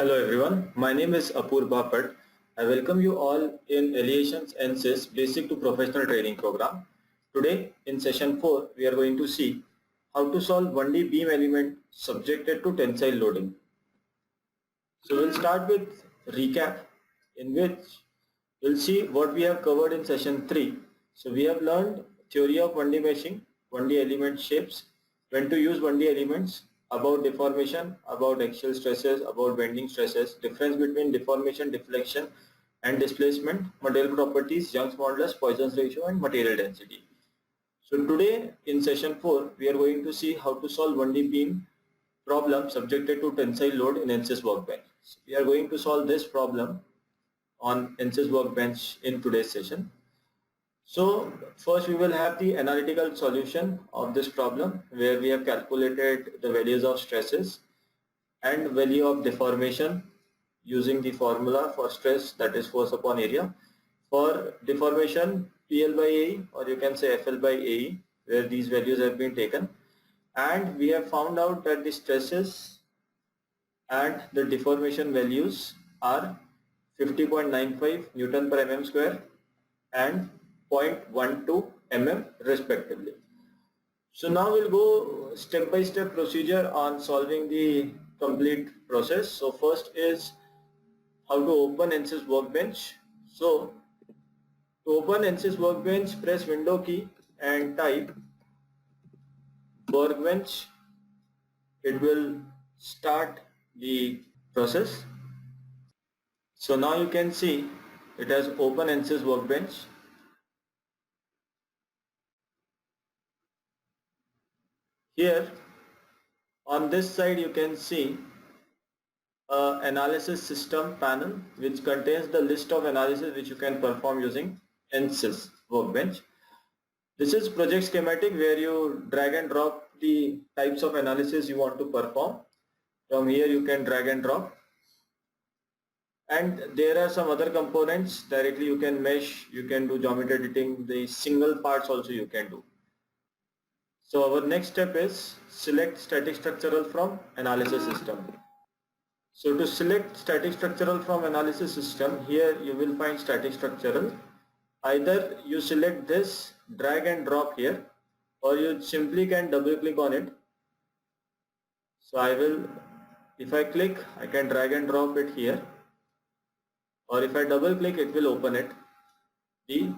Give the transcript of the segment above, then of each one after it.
Hello everyone, my name is Apoorv Bapat. I welcome you all in ELEATION's ANSYS Basic to Professional Training program. Today in session 4 we are going to see how to solve 1D beam element subjected to tensile loading. So we'll start with recap in which we'll see what we have covered in session 3. So we have learned theory of 1D meshing, 1D element shapes, when to use 1D elements, about deformation, about axial stresses, about bending stresses, difference between deformation, deflection and displacement, material properties, Young's modulus, Poisson's ratio and material density. So today in session 4 we are going to see how to solve 1D beam problem subjected to tensile load in ANSYS workbench. So we are going to solve this problem on ANSYS workbench in today's session. So first we will have the analytical solution of this problem where we have calculated the values of stresses and value of deformation using the formula for stress, that is force upon area. For deformation, PL by AE, or you can say FL by AE, where these values have been taken, and we have found out that the stresses and the deformation values are 50.95 Newton per mm square and 0.12 mm respectively. So now we'll go step by step procedure on solving the complete process. So first is how to open ANSYS workbench. So to open ANSYS workbench, press window key and type workbench. It will start the process. So now you can see it has open ANSYS workbench. Here on this side you can see analysis system panel which contains the list of analysis which you can perform using ANSYS workbench. This is project schematic where you drag and drop the types of analysis you want to perform. From here you can drag and drop, and there are some other components. Directly you can mesh, you can do geometry editing, the single parts also you can do. So our next step is select static structural from analysis system. So to select static structural from analysis system, here you will find static structural. Either you select this, drag and drop here, or you simply can double click on it. So if I click, I can drag and drop it here, or if I double click, it will open it, the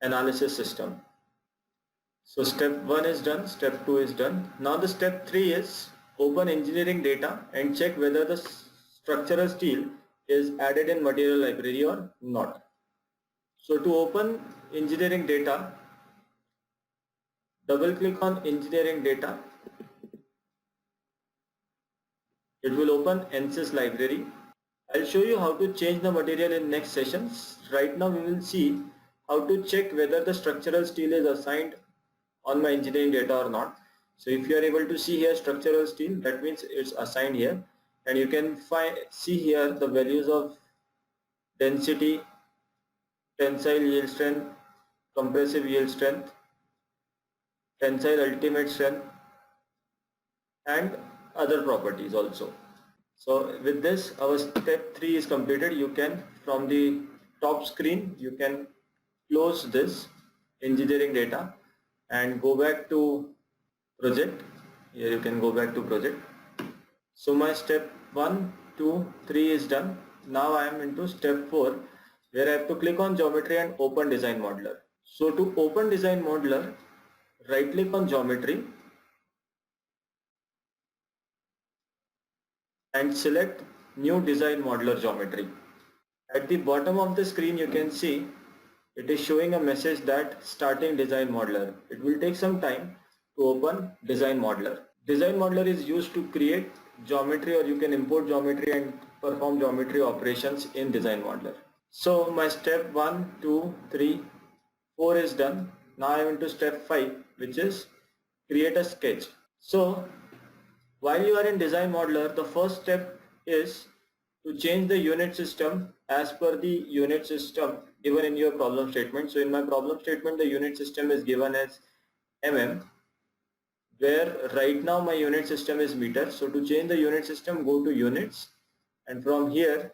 analysis system. So step 1 is done, step 2 is done. Now the step 3 is open engineering data and check whether the structural steel is added in material library or not. So to open engineering data, double click on engineering data. It will open ANSYS library. I'll show you how to change the material in next sessions. Right now we will see how to check whether the structural steel is assigned on my engineering data or not. So if you are able to see here structural steel, that means it's assigned here, and you can see here the values of density, tensile yield strength, compressive yield strength, tensile ultimate strength and other properties also. So with this our step 3 is completed. You can, from the top screen, you can close this engineering data and go back to project. Here you can go back to project. So my step 1, 2, 3 is done. Now I am into step 4 where I have to click on geometry and open design modeler. So to open design modeler, right click on geometry and select new design modeler geometry. At the bottom of the screen you can see it is showing a message that starting design modeler. It will take some time to open design modeler. Design modeler is used to create geometry, or you can import geometry and perform geometry operations in design modeler. So my step 1, 2, 3, 4 is done. Now I am into step 5, which is create a sketch. So while you are in design modeler, the first step is to change the unit system as per the unit system given in your problem statement. So in my problem statement the unit system is given as mm, where right now my unit system is meter. So to change the unit system, go to units and from here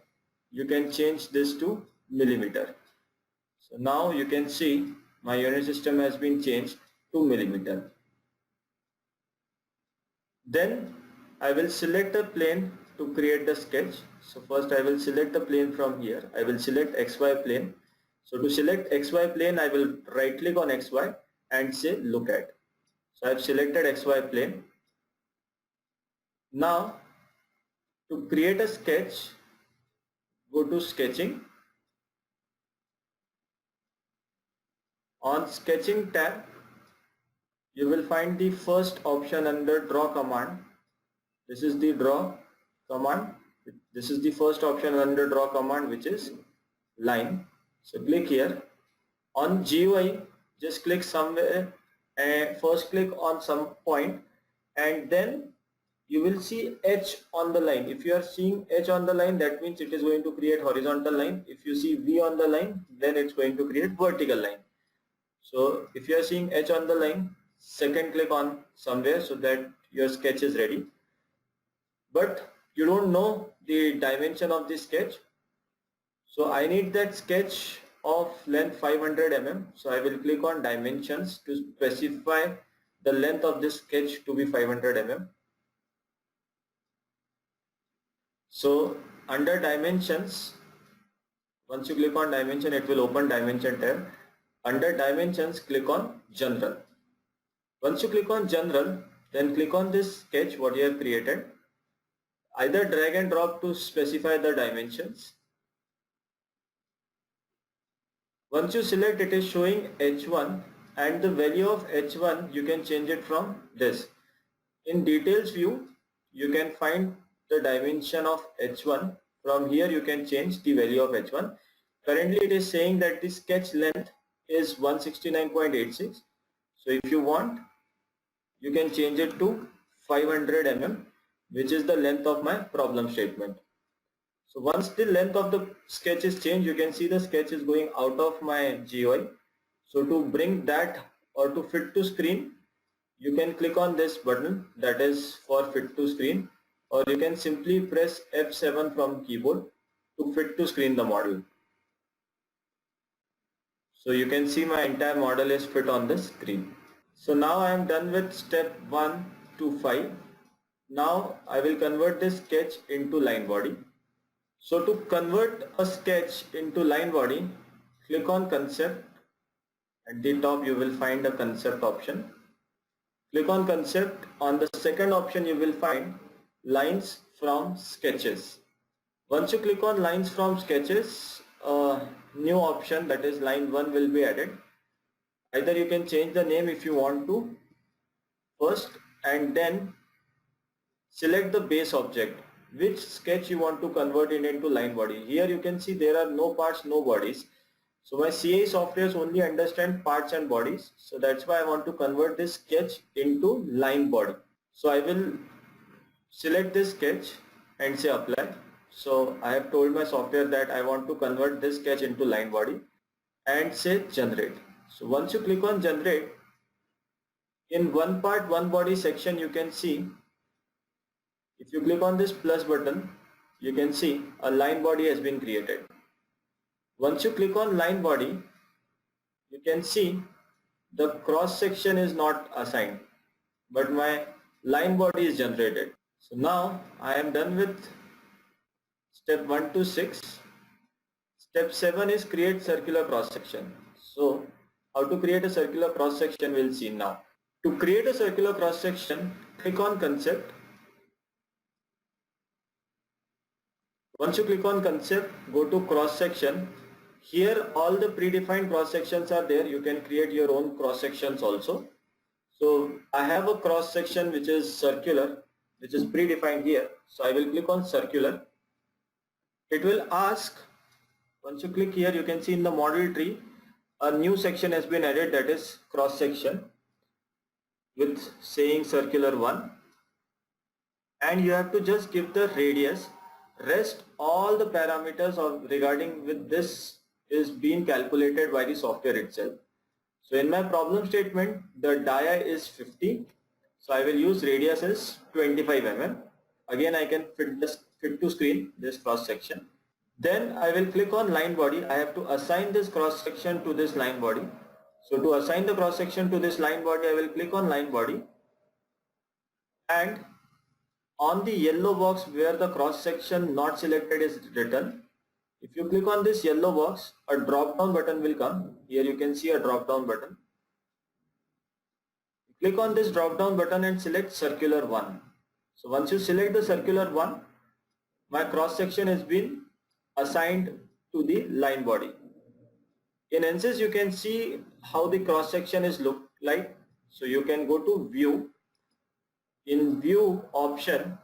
you can change this to millimeter. So now you can see my unit system has been changed to millimeter. Then I will select a plane to create the sketch. So first I will select the plane from here. I will select XY plane. So to select XY plane, I will right click on XY and say look at. So I have selected XY plane. Now to create a sketch, go to sketching. On sketching tab, you will find the first option under draw command. This is the draw command. This is the first option under draw command, which is line. So click here. On GUI, just click somewhere and first click on some point, and then you will see H on the line. If you are seeing H on the line, that means it is going to create horizontal line. If you see V on the line, then it's going to create vertical line. So if you are seeing H on the line, second click on somewhere so that your sketch is ready. But you don't know the dimension of the sketch. So I need that sketch of length 500 mm. So I will click on dimensions to specify the length of this sketch to be 500 mm. So under dimensions, once you click on dimension, it will open dimension tab. Under dimensions, click on general. Once you click on general, then click on this sketch what you have created. Either drag and drop to specify the dimensions. Once you select, it is showing H1, and the value of H1 you can change it from this. In details view, you can find the dimension of H1. From here you can change the value of H1. Currently it is saying that the sketch length is 169.86. So if you want, you can change it to 500 mm, which is the length of my problem statement. So once the length of the sketch is changed, you can see the sketch is going out of my GUI. So to bring that or to fit to screen, you can click on this button, that is for fit to screen, or you can simply press F7 from keyboard to fit to screen the model. So you can see my entire model is fit on the screen. So now I am done with step 1 to 5. Now I will convert this sketch into line body. So to convert a sketch into line body, click on concept. At the top you will find a concept option. Click on concept. On the second option you will find lines from sketches. Once you click on lines from sketches, a new option, that is line 1, will be added. Either you can change the name if you want to first, and then select the base object, which sketch you want to convert it into line body. Here you can see there are no parts, no bodies. So my CA softwares only understand parts and bodies. So that's why I want to convert this sketch into line body. So I will select this sketch and say apply. So I have told my software that I want to convert this sketch into line body and say generate. So once you click on generate, in one part, one body section, you can see, if you click on this plus button, you can see a line body has been created. Once you click on line body, you can see the cross section is not assigned, but my line body is generated. So now I am done with step 1 to 6. Step 7 is create circular cross section. So how to create a circular cross section we'll see now. To create a circular cross section, click on concept. Once you click on concept, go to cross section. Here all the predefined cross sections are there. You can create your own cross sections also. So I have a cross section which is circular, which is predefined here. So I will click on circular. It will ask, once you click here, you can see in the model tree a new section has been added, that is cross section, with saying circular 1, and you have to just give the radius. Rest all the parameters of regarding with this is being calculated by the software itself. So in my problem statement, the dia is 50, so I will use radius as 25 mm. Again I can fit the fit to screen, this cross section. Then I will click on line body. I have to assign this cross section to this line body. So to assign the cross section to this line body, I will click on line body, and on the yellow box where the cross section not selected is written, if you click on this yellow box, a drop down button will come. Here you can see a drop down button. Click on this drop down button and select circular one. So once you select the circular one, my cross section has been assigned to the line body. In ANSYS you can see how the cross section is look like. So you can go to view. In view option,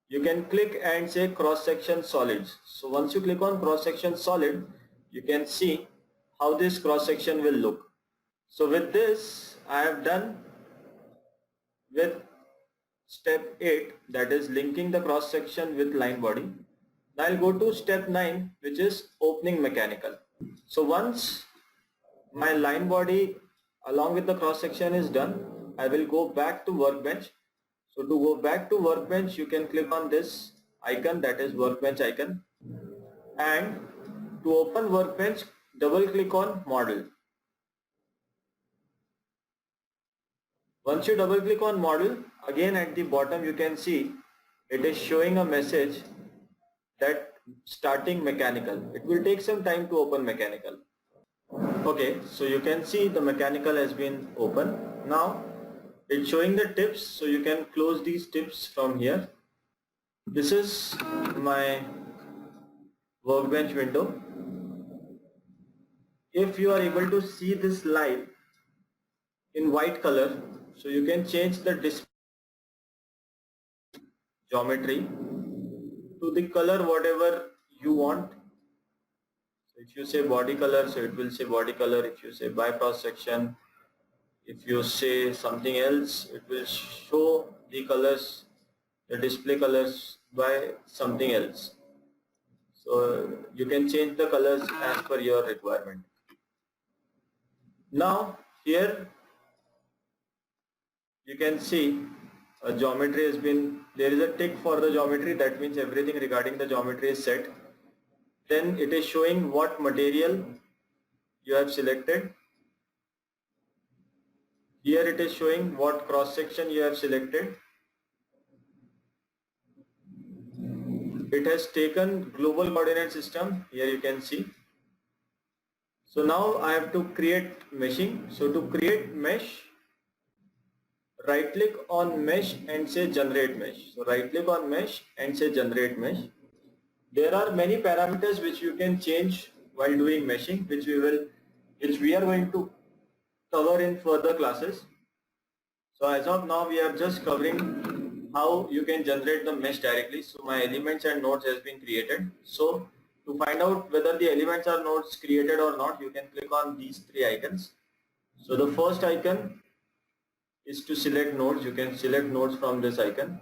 you can click and say cross section solids. So once you click on cross section solid, you can see how this cross section will look. So with this I have done with step 8, that is linking the cross section with line body. Now I'll go to step 9, which is opening mechanical. So once my line body along with the cross section is done, I will go back to workbench. So to go back to workbench, you can click on this icon, that is workbench icon, and to open workbench, double click on model. Once you double click on model, again at the bottom you can see it is showing a message that starting mechanical. It will take some time to open mechanical. Okay, so you can see the mechanical has been open. Now it's showing the tips, so you can close these tips from here. This is my workbench window. If you are able to see this live in white color, so you can change the display geometry to the color whatever you want. So if you say body color, so it will say body color. If you say by cross section, if you say something else, it will show the colors, the display colors by something else. So you can change the colors as per your requirement. Now here you can see a geometry has been, there is a tick for the geometry, that means everything regarding the geometry is set. Then it is showing what material you have selected. Here it is showing what cross section you have selected. It has taken global coordinate system, here you can see. So now I have to create meshing. So to create mesh, right click on mesh and say generate mesh. So right click on mesh and say generate mesh. There are many parameters which you can change while doing meshing, which we are going to cover in further classes. So as of now we are just covering how you can generate the mesh directly. So my elements and nodes has been created. So to find out whether the elements are nodes created or not, you can click on these 3 icons. So the first icon is to select nodes. You can select nodes from this icon.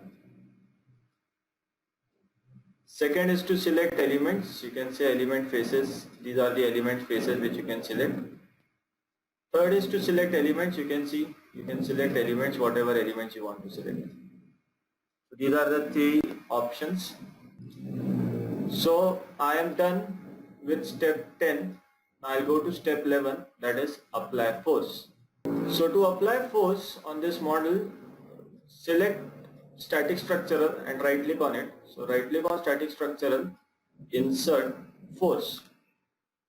Second is to select elements. You can say element faces. These are the element faces which you can select. Third is to select elements. You can see, you can select elements, whatever elements you want to select. So these are the 3 options. So I am done with step 10. Now I'll go to step 11, that is apply force. So to apply force on this model, select static structural and right click on it. So right click on static structural, insert force.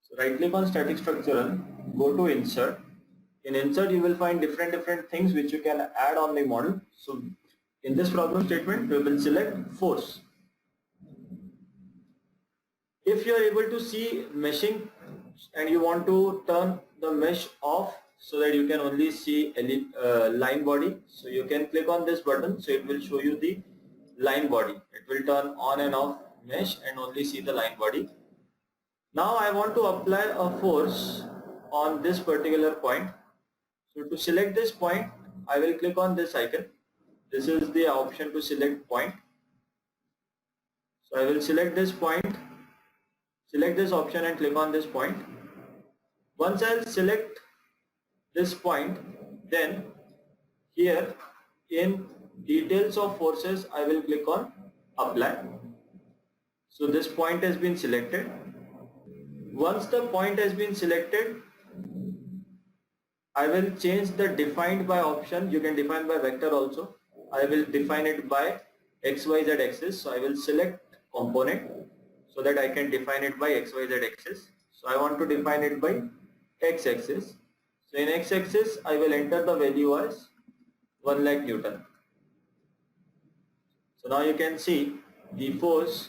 So right click on static structural, go to insert. In insert you will find different things which you can add on the model. So in this problem statement we will select force. If you are able to see meshing and you want to turn the mesh off so that you can only see line body, so you can click on this button, so it will show you the line body. It will turn on and off mesh and only see the line body. Now I want to apply a force on this particular point. So to select this point, I will click on this icon. This is the option to select point. So I will select this point, select this option and click on this point. Once I select this point, then here in details of forces I will click on apply. So this point has been selected. Once the point has been selected, I will change the defined by option. You can define by vector also. I will define it by XYZ axis. So I will select component so that I can define it by XYZ axis. So I want to define it by X axis. So in X axis I will enter the value as 1 lakh Newton. So now you can see the force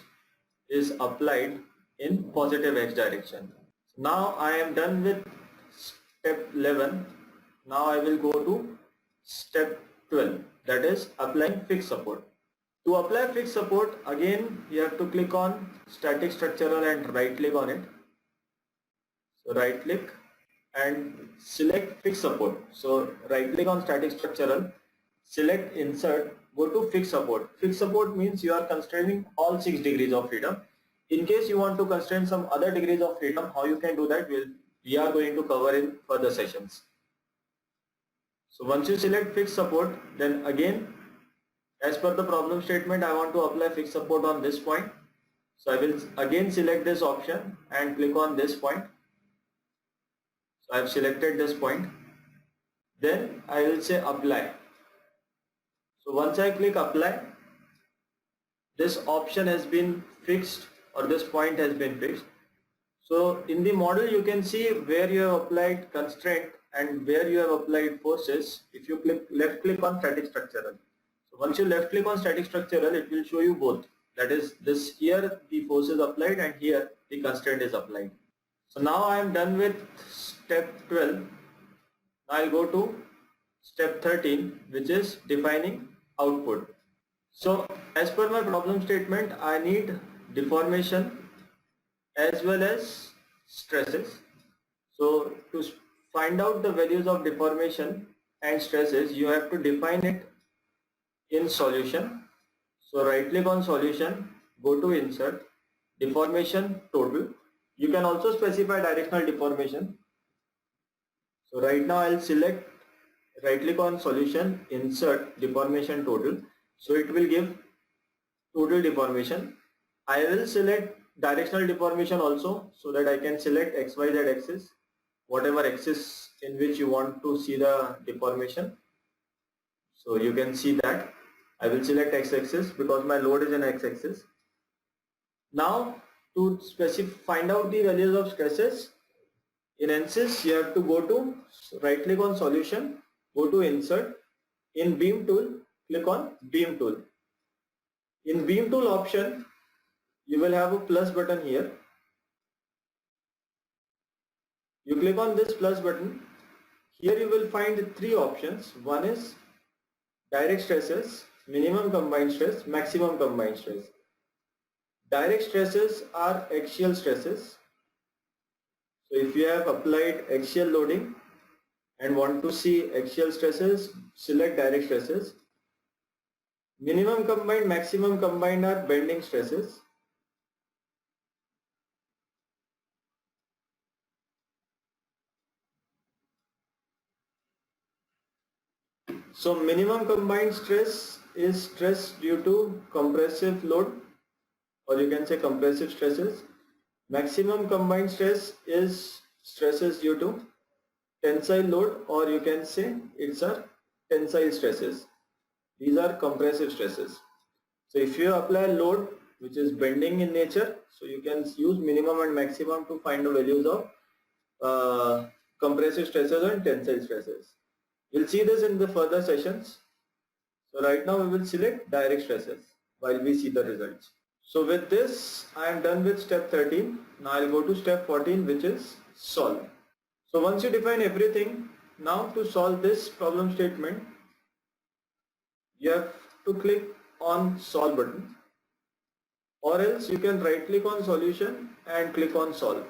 is applied in positive X direction. Now I am done with step 11. Now I will go to step 12, that is applying fixed support. To apply fixed support, again you have to click on static structural and right click on it. So right click and select fixed support. So right click on static structural, select insert, go to fixed support. Fixed support means you are constraining all 6 degrees of freedom. In case you want to constrain some other degrees of freedom, how you can do that, we are going to cover in further sessions. So once you select fixed support, then again as per the problem statement I want to apply fixed support on this point. So I will again select this option and click on this point. So I have selected this point. Then I will say apply. So once I click apply, this option has been fixed, or this point has been fixed. So in the model you can see where you have applied constraint and where you have applied forces. If you left click on static structural. So once you left click on static structural, it will show you both. That is, this here the force is applied and here the constraint is applied. So now I am done with step 12. Now I'll go to step 13, which is defining output. So as per my problem statement, I need deformation as well as stresses. So to find out the values of deformation and stresses, you have to define it in solution. So right click on solution, go to insert, deformation total. You can also specify directional deformation. So right now I'll select, right click on solution, insert deformation total. So it will give total deformation. I will select directional deformation also, so that I can select XYZ axis, whatever axis in which you want to see the deformation. So you can see that I will select X axis because my load is in X axis. Now to find out the values of stresses in ANSYS, you have to go to right click on solution, go to insert, in beam tool click on beam tool. In beam tool option you will have a plus button here. You click on this plus button. Here you will find 3 options. One is direct stresses, minimum combined stress, maximum combined stress. Direct stresses are axial stresses. So if you have applied axial loading and want to see axial stresses, select direct stresses. Minimum combined, maximum combined are bending stresses. So minimum combined stress is stress due to compressive load, or you can say compressive stresses. Maximum combined stress is stresses due to tensile load, or you can say it's a tensile stresses. These are compressive stresses. So if you apply load which is bending in nature, so you can use minimum and maximum to find the values of compressive stresses and tensile stresses. We'll see this in the further sessions. So right now we will select direct stresses while we see the results. So with this I am done with step 13. Now I'll go to step 14, which is solve. So once you define everything, now to solve this problem statement you have to click on solve button, or else you can right click on solution and click on solve.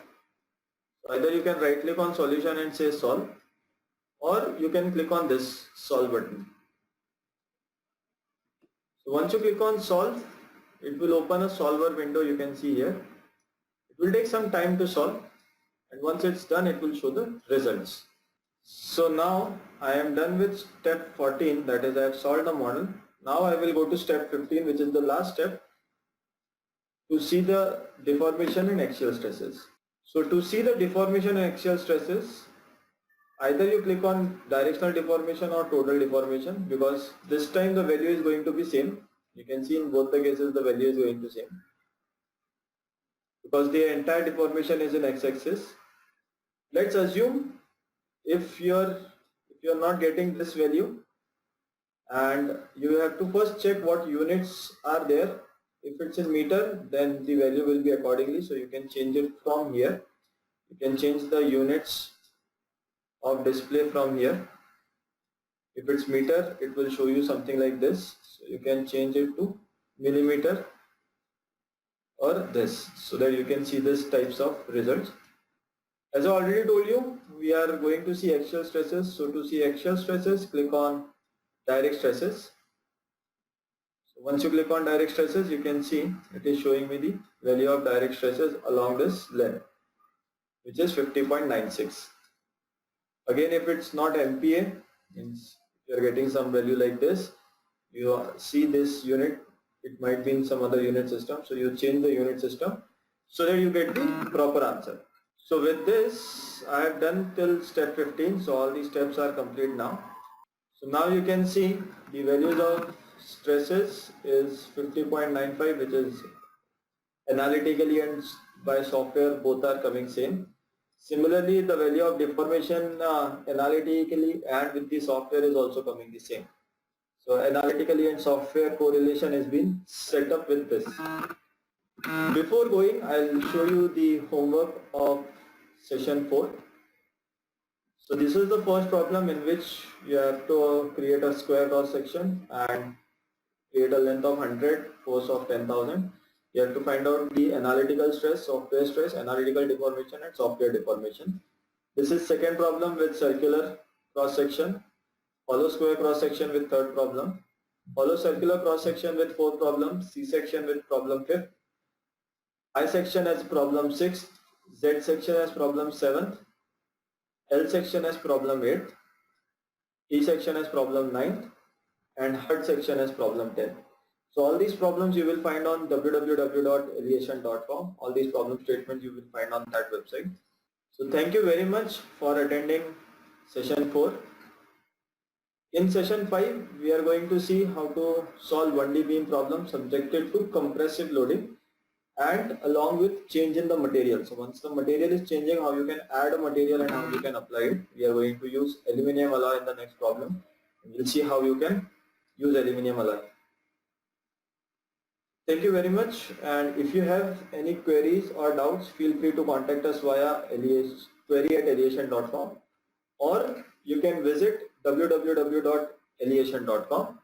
So either you can right click on solution and say solve, or you can click on this solve button. So once you click on solve, it will open a solver window. You can see here. It will take some time to solve, and once it's done it will show the results. So now I am done with step 14, that is I have solved the model. Now I will go to step 15, which is the last step. to see the deformation and axial stresses. So to see the deformation and axial stresses, either you click on directional deformation or total deformation, because this time the value is going to be same. You can see in both the cases the value is going to be same, because the entire deformation is in x-axis. Let's assume if you're not getting this value, and you have to first check what units are there. If it's in meter, then the value will be accordingly, so you can change it from here. You can change the units of display from here. If it's meter, it will show you something like this, so you can change it to millimeter or this, so that you can see this types of results. As I already told you, we are going to see axial stresses. So to see axial stresses, click on direct stresses. So once you click on direct stresses, you can see it is showing me the value of direct stresses along this length, which is 50.96. Again, if it's not MPa, means you are getting some value like this, you see this unit, it might be in some other unit system, so you change the unit system so that you get the proper answer. So with this, I have done till step 15, so all these steps are complete now. So now you can see the values of stresses is 50.95, which is analytically and by software both are coming same. Similarly, the value of deformation analytically and with the software is also coming the same. So analytically and software correlation has been set up with this. Before going, I'll show you the homework of session 4. So this is the first problem in which you have to create a square cross section and create a length of 100, force of 10,000. You have to find out the analytical stress, software stress, analytical deformation and software deformation. This is second problem with circular cross section, hollow square cross section with third problem, hollow circular cross section with fourth problem, C section with problem 5th, I section as problem 6th, Z section as problem 7th, L section as problem 8th, T section as problem 9th, and HUD section as problem 10th. So all these problems you will find on www.eleation.com. All these problem statements you will find on that website. So thank you very much for attending session 4. In session 5, we are going to see how to solve 1D beam problem subjected to compressive loading and along with change in the material. So once the material is changing, how you can add a material and how you can apply it. We are going to use aluminum alloy in the next problem. We will see how you can use aluminum alloy. Thank you very much, and if you have any queries or doubts, feel free to contact us via query@eleation.com, or you can visit www.eleation.com.